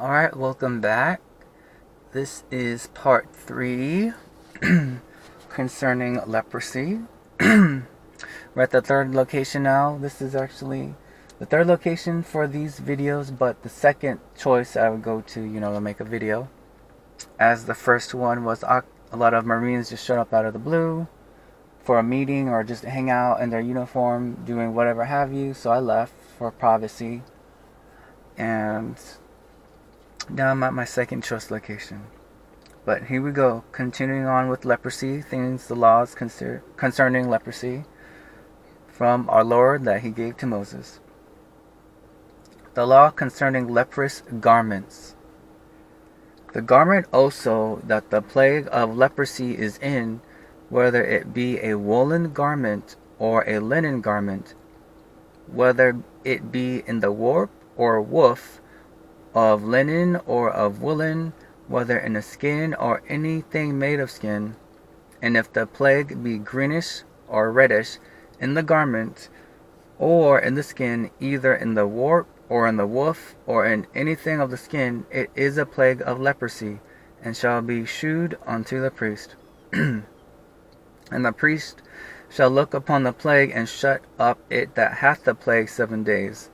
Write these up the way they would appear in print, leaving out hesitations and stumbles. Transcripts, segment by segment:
Alright, welcome back. This is part 3 concerning leprosy. We're at the third location now. This is actually the third location for these videos, but the second choice I would go to make a video. As the first one was a lot of Marines just showed up out of the blue for a meeting or just hang out in their uniform doing whatever have you, so I left for privacy. And now I'm at my second choice location. But here we go, continuing on with leprosy, the laws concerning leprosy from our Lord that he gave to Moses. The law concerning leprous garments. The garment also that the plague of leprosy is in, whether it be a woolen garment or a linen garment, whether it be in the warp or woof of linen or of woolen, whether in a skin or anything made of skin, and if the plague be greenish or reddish in the garment or in the skin, either in the warp or in the woof or in anything of the skin, it is a plague of leprosy, and shall be shewed unto the priest. And the priest shall look upon the plague, and shut up it that hath the plague 7 days.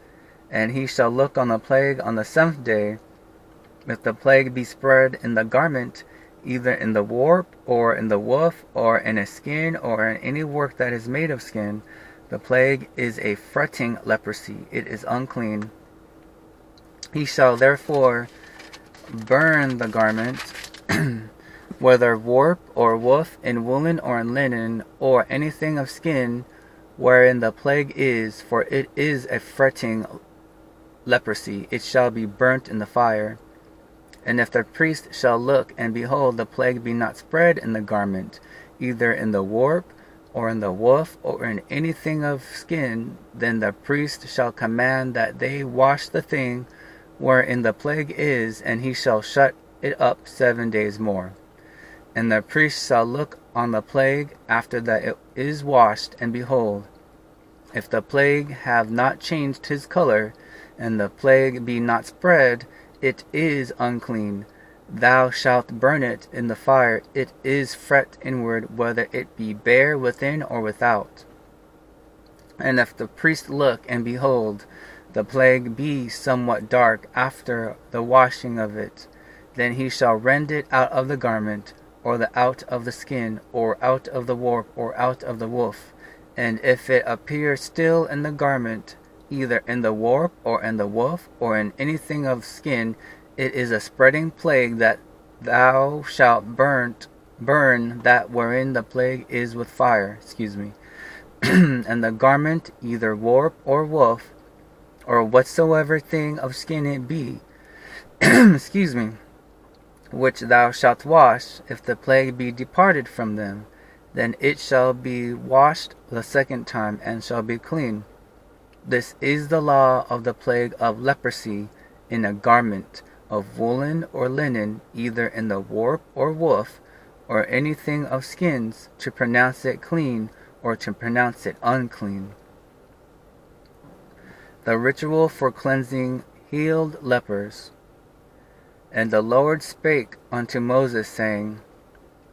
And he shall look on the plague on the 7th day. If the plague be spread in the garment, either in the warp, or in the woof, or in a skin, or in any work that is made of skin, the plague is a fretting leprosy. It is unclean. He shall therefore burn the garment, whether warp or woof, in woolen or in linen, or anything of skin, wherein the plague is, for it is a fretting leprosy. It shall be burnt in the fire. And if the priest shall look, and behold, the plague be not spread in the garment, either in the warp, or in the woof, or in anything of skin, then the priest shall command that they wash the thing wherein the plague is, and he shall shut it up 7 days more. And the priest shall look on the plague after that it is washed, and behold, if the plague have not changed his color, and the plague be not spread, it is unclean. Thou shalt burn it in the fire. It is fret inward, whether it be bare within or without. And if the priest look, and behold, the plague be somewhat dark after the washing of it, then he shall rend it out of the garment, or out of the skin, or out of the warp, or out of the woof. And if it appear still in the garment, either in the warp, or in the woof, or in anything of skin, it is a spreading plague, that thou shalt burn that wherein the plague is with fire. And the garment, either warp or woof, or whatsoever thing of skin it be, which thou shalt wash, if the plague be departed from them, then it shall be washed the second time, and shall be clean. This is the law of the plague of leprosy in a garment of woolen or linen, either in the warp or woof, or anything of skins, to pronounce it clean, or to pronounce it unclean. The ritual for cleansing healed lepers. And the Lord spake unto Moses, saying,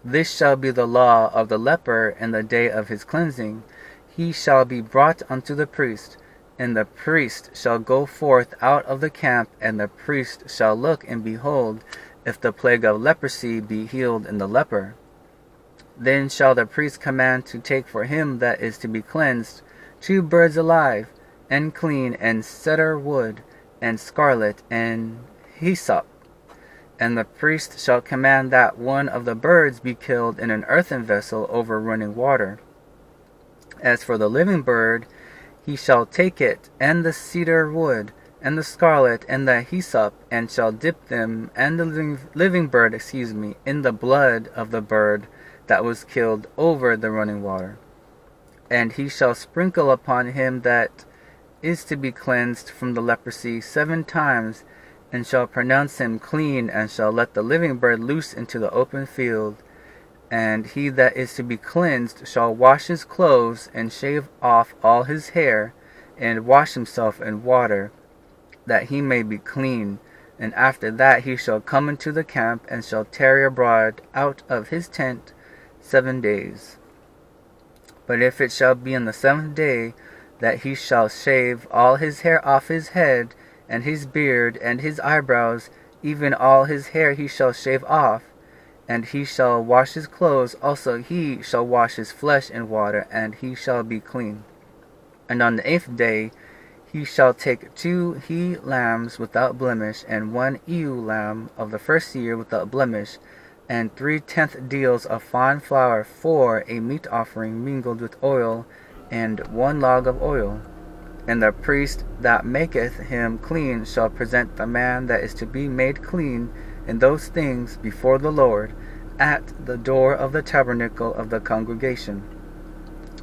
This shall be the law of the leper in the day of his cleansing. He shall be brought unto the priest, and the priest shall go forth out of the camp, and the priest shall look, and behold, if the plague of leprosy be healed in the leper. Then shall the priest command to take for him that is to be cleansed 2 birds alive, and clean, and cedar wood, and scarlet, and hyssop. And the priest shall command that one of the birds be killed in an earthen vessel over running water. As for the living bird, he shall take it, and the cedar wood, and the scarlet, and the hyssop, and shall dip them, and the living bird, in the blood of the bird that was killed over the running water. And he shall sprinkle upon him that is to be cleansed from the leprosy 7 times, and shall pronounce him clean, and shall let the living bird loose into the open field. And he that is to be cleansed shall wash his clothes, and shave off all his hair, and wash himself in water, that he may be clean. And after that he shall come into the camp, and shall tarry abroad out of his tent 7 days. But if it shall be on the 7th day that he shall shave all his hair off his head, and his beard, and his eyebrows, even all his hair he shall shave off, and he shall wash his clothes, also he shall wash his flesh in water, and he shall be clean. And on the 8th day he shall take 2 he-lambs without blemish, and 1 ewe lamb of the first year without blemish, and 3/10 deals of fine flour for a meat offering mingled with oil, and 1 log of oil. And the priest that maketh him clean shall present the man that is to be made clean in those things before the Lord at the door of the tabernacle of the congregation.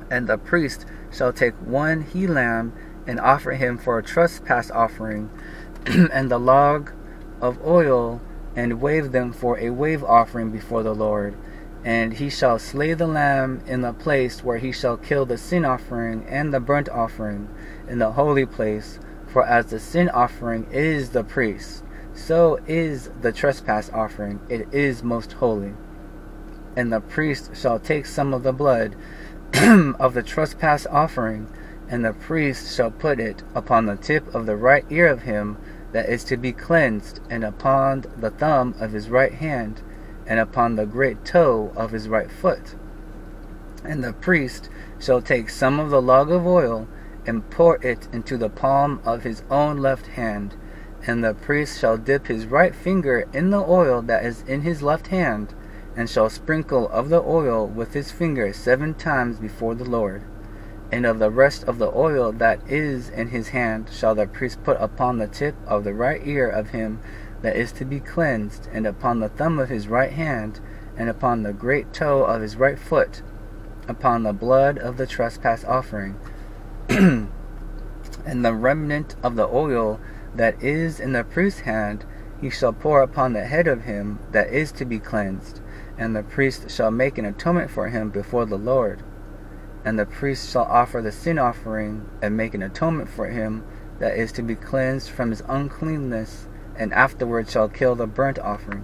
And the priest shall take 1 he-lamb and offer him for a trespass offering, and the log of oil, and wave them for a wave offering before the Lord. And he shall slay the lamb in the place where he shall kill the sin offering and the burnt offering in the holy place. For as the sin offering is the priest, so is the trespass offering. It is most holy. And the priest shall take some of the blood of the trespass offering, and the priest shall put it upon the tip of the right ear of him that is to be cleansed, and upon the thumb of his right hand, and upon the great toe of his right foot. And the priest shall take some of the log of oil, and pour it into the palm of his own left hand. And the priest shall dip his right finger in the oil that is in his left hand, and shall sprinkle of the oil with his finger 7 times before the Lord. And of the rest of the oil that is in his hand shall the priest put upon the tip of the right ear of him that is to be cleansed, and upon the thumb of his right hand, and upon the great toe of his right foot, upon the blood of the trespass offering. And the remnant of the oil that is in the priest's hand he shall pour upon the head of him that is to be cleansed, and the priest shall make an atonement for him before the Lord. And the priest shall offer the sin offering, and make an atonement for him that is to be cleansed from his uncleanness, and afterward shall kill the burnt offering.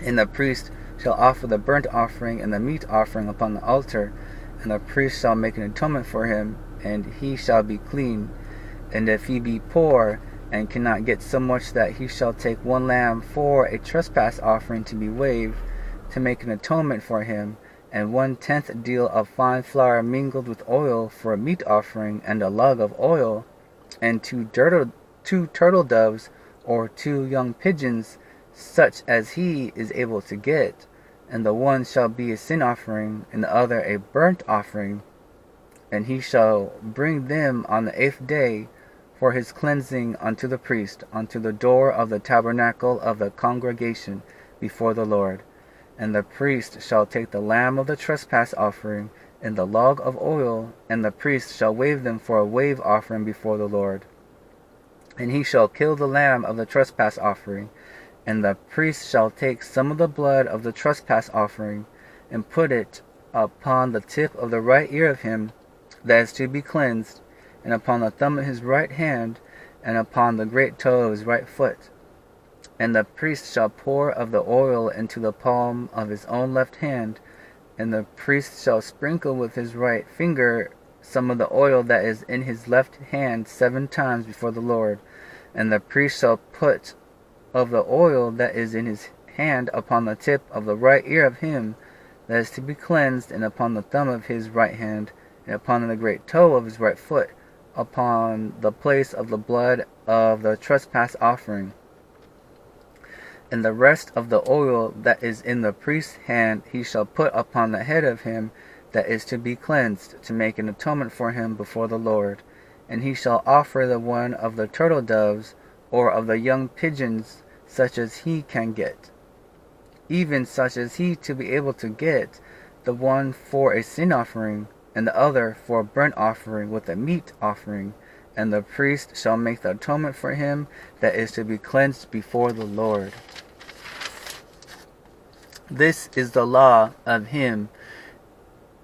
And the priest shall offer the burnt offering and the meat offering upon the altar, and the priest shall make an atonement for him, and he shall be clean. And if he be poor, and cannot get so much that he shall take 1 lamb for a trespass offering to be waved, to make an atonement for him, and 1/10 deal of fine flour mingled with oil for a meat offering, and a log of oil, and 2 turtle doves, or 2 young pigeons, such as he is able to get. And the one shall be a sin offering, and the other a burnt offering. And he shall bring them on the 8th day for his cleansing unto the priest, unto the door of the tabernacle of the congregation before the Lord. And the priest shall take the lamb of the trespass offering, and the log of oil, and the priest shall wave them for a wave offering before the Lord. And he shall kill the lamb of the trespass offering, and the priest shall take some of the blood of the trespass offering, and put it upon the tip of the right ear of him that is to be cleansed, and upon the thumb of his right hand, and upon the great toe of his right foot. And the priest shall pour of the oil into the palm of his own left hand, and the priest shall sprinkle with his right finger some of the oil that is in his left hand 7 times before the Lord. And the priest shall put of the oil that is in his hand upon the tip of the right ear of him that is to be cleansed, and upon the thumb of his right hand, and upon the great toe of his right foot, upon the place of the blood of the trespass offering. And the rest of the oil that is in the priest's hand he shall put upon the head of him that is to be cleansed, to make an atonement for him before the Lord. And he shall offer the one of the turtle doves, or of the young pigeons, such as he can get, even such as he to be able to get, the one for a sin offering, and the other for a burnt offering with a meat offering. And the priest shall make the atonement for him that is to be cleansed before the Lord. This is the law of him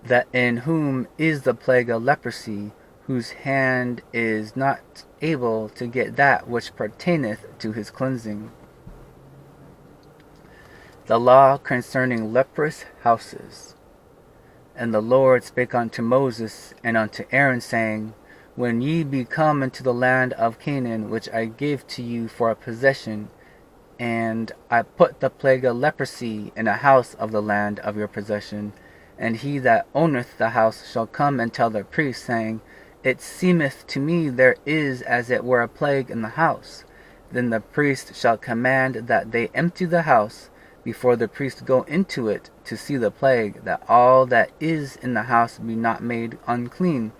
that in whom is the plague of leprosy, whose hand is not able to get that which pertaineth to his cleansing. The law concerning leprous houses. And the Lord spake unto Moses and unto Aaron, saying, When ye be come into the land of Canaan, which I gave to you for a possession, and I put the plague of leprosy in a house of the land of your possession, and he that owneth the house shall come and tell the priest, saying, It seemeth to me there is as it were a plague in the house. Then the priest shall command that they empty the house, before the priest go into it to see the plague, that all that is in the house be not made unclean.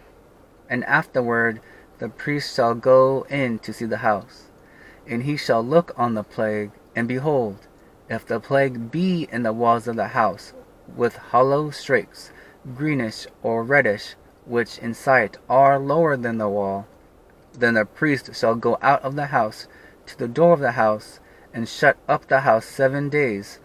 And afterward the priest shall go in to see the house. And he shall look on the plague, and behold, if the plague be in the walls of the house, with hollow streaks, greenish or reddish, which in sight are lower than the wall, then the priest shall go out of the house to the door of the house, and shut up the house 7 days.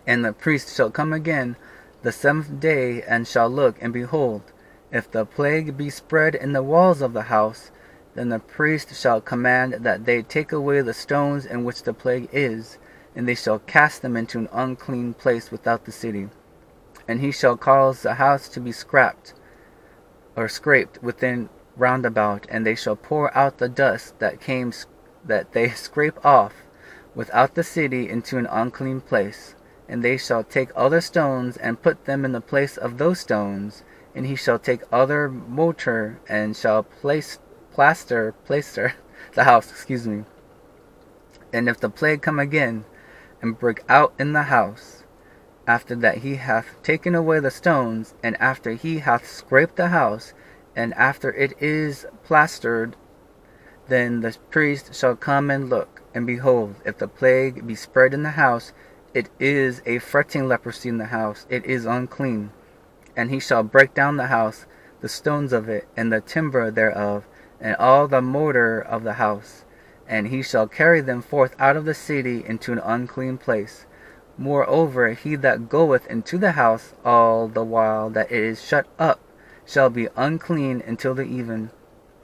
And the priest shall come again the 7th day, and shall look, and behold, if the plague be spread in the walls of the house, then the priest shall command that they take away the stones in which the plague is, and they shall cast them into an unclean place without the city. And he shall cause the house to be scraped within round about, and they shall pour out the dust that they scrape off without the city into an unclean place. And they shall take other stones and put them in the place of those stones. And he shall take other mortar and shall plaster the house. And if the plague come again and break out in the house, after that he hath taken away the stones, and after he hath scraped the house, and after it is plastered, then the priest shall come and look, and behold, if the plague be spread in the house, it is a fretting leprosy in the house, it is unclean. And he shall break down the house, the stones of it, and the timber thereof, and all the mortar of the house, and he shall carry them forth out of the city into an unclean place. Moreover, he that goeth into the house all the while that it is shut up shall be unclean until the even.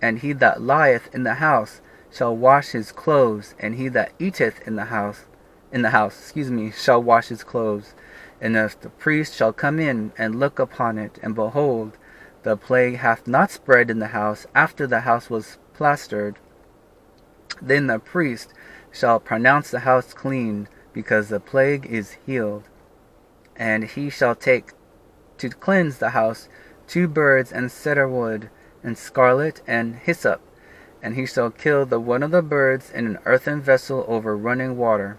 And he that lieth in the house shall wash his clothes, and he that eateth in the house shall wash his clothes. And if the priest shall come in and look upon it, and behold, the plague hath not spread in the house after the house was plastered, then the priest shall pronounce the house clean, because the plague is healed. And he shall take to cleanse the house 2 birds and cedar wood, and scarlet and hyssop, and he shall kill the one of the birds in an earthen vessel over running water.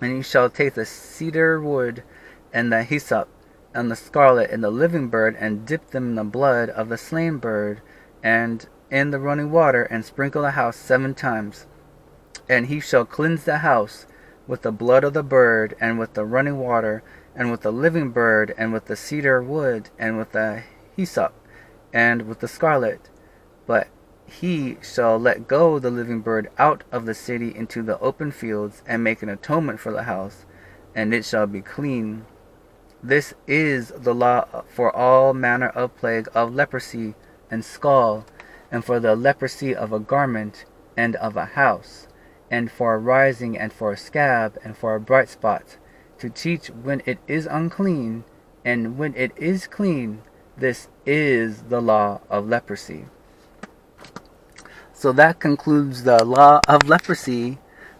And he shall take the cedar wood and the hyssop and the scarlet and the living bird, and dip them in the blood of the slain bird and in the running water, and sprinkle the house 7 times. And he shall cleanse the house with the blood of the bird, and with the running water, and with the living bird, and with the cedar wood, and with the hyssop, and with the scarlet. But he shall let go the living bird out of the city into the open fields, and make an atonement for the house, and it shall be clean. This is the law for all manner of plague of leprosy and scall, and for the leprosy of a garment and of a house, and for a rising, and for a scab, and for a bright spot, to teach when it is unclean, and when it is clean. This is the law of leprosy. So that concludes the law of leprosy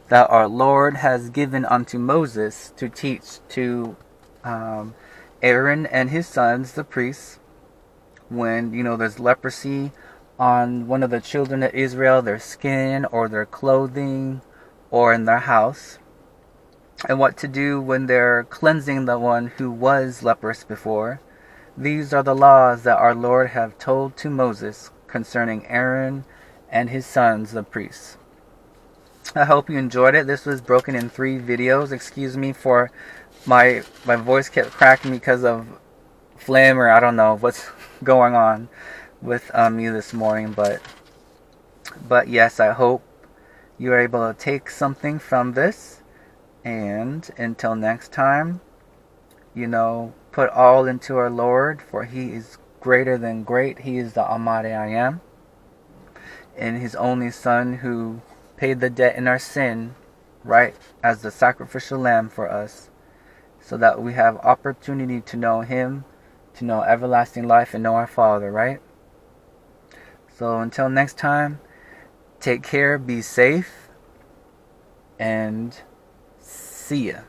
that our Lord has given unto Moses to teach to Aaron and his sons, the priests. When, there's leprosy on one of the children of Israel, their skin or their clothing or in their house, and what to do when they're cleansing the one who was leprous before. These are the laws that our Lord have told to Moses concerning Aaron and his sons, the priests. I hope you enjoyed it. This was broken in 3 videos. Excuse me for my voice kept cracking because of phlegm, or I don't know what's going on with me this morning, but yes, I hope you are able to take something from this. And until next time, put all into our Lord, for he is greater than great. He is the Almighty I Am. And His only Son who paid the debt in our sin, right, as the sacrificial lamb for us, so that we have opportunity to know Him, to know everlasting life, and know our Father, right? So until next time, take care, be safe, and see ya.